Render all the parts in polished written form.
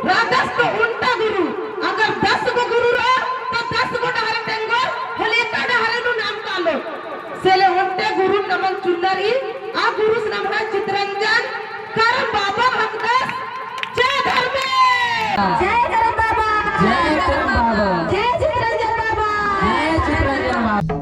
राधस तो उल्टा गुरु अगर 10 गो गुरु रहो तो 10 गो डहरे टेंगो होले का डहरे नु नाम कालो सेले उल्टे गुरु नमन चुंदरी आ गुरु नाम है चित्रंजन कर बाबा भक्तस जय धर्मे जय करम बाबा जय करम बाबा जय चित्रंजन बाबा जय चित्रंजन बाबा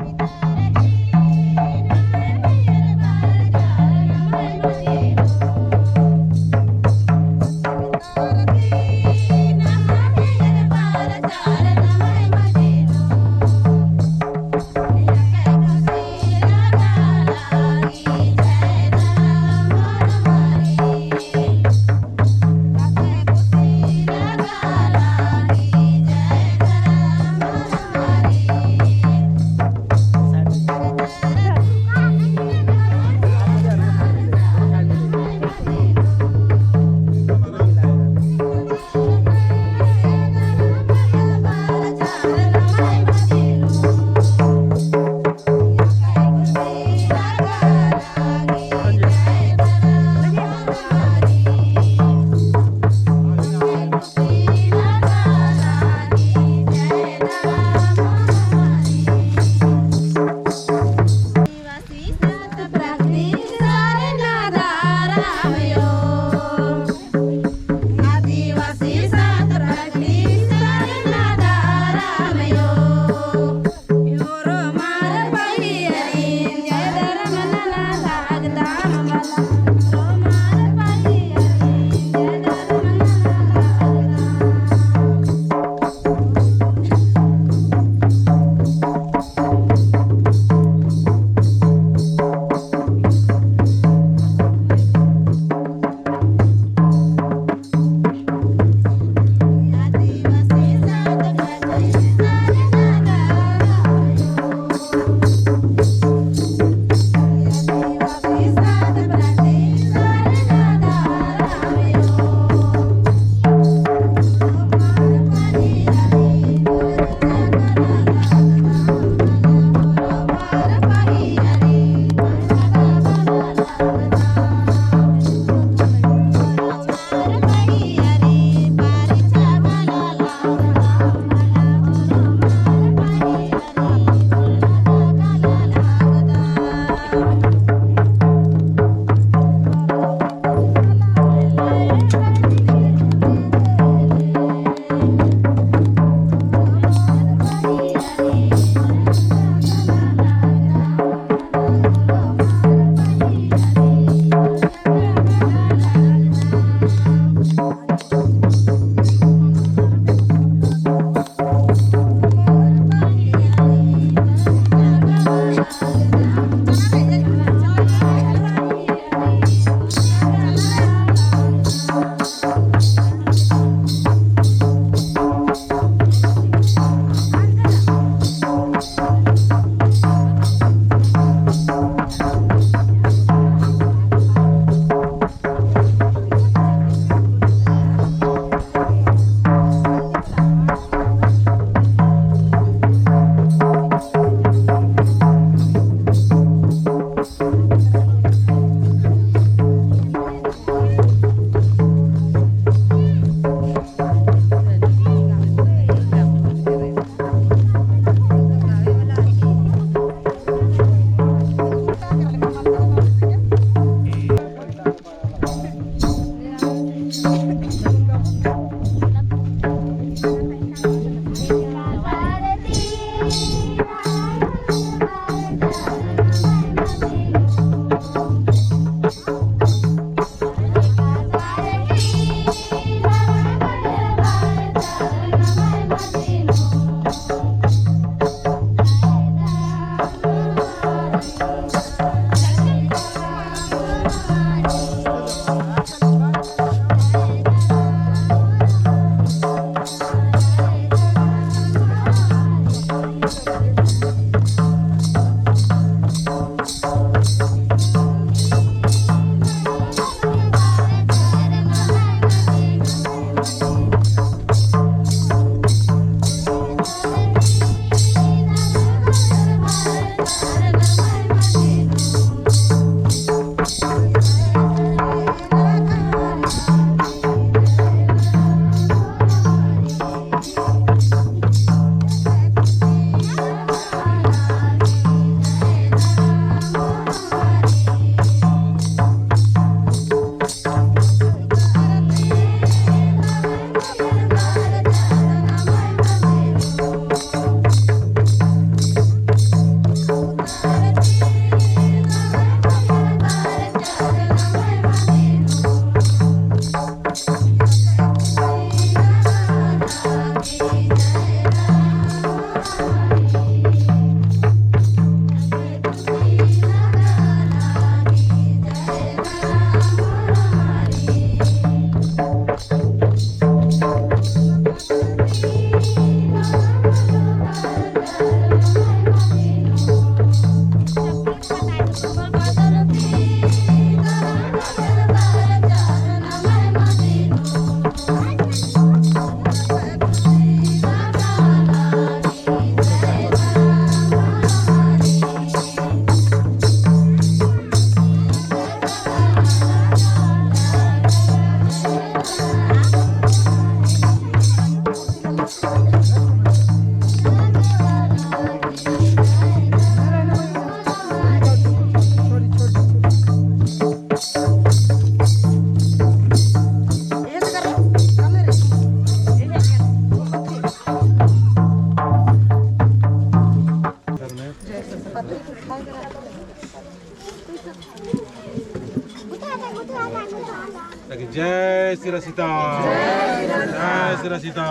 सीता जय Shri Sita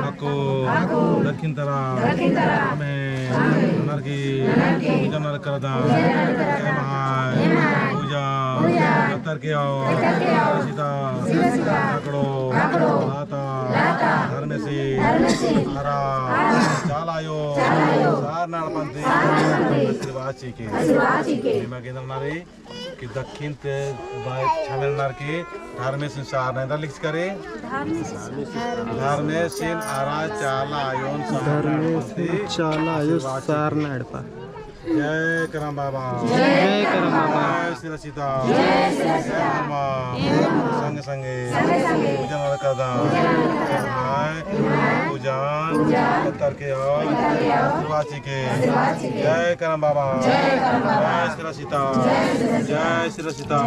aku Lakintara Ame Narki Puja Narkarada Emahai Puja Natarkeo Sita Akado Lata Dharmesi Ara Jalayo Sarnalpanti Srivachi Ki Imagine Nari कि दक्षिण ते छामेल नारकी धार्मेसिन सारना इंदा लिख करे धार्मेसिन आरा चाला आयोन सारना एडपा जय करम बाबा जय श्री सीता जय संग संगे पूजन करदा पूजन करके और श्रीवाची के जय करम बाबा जय श्री सीता जय श्री सीता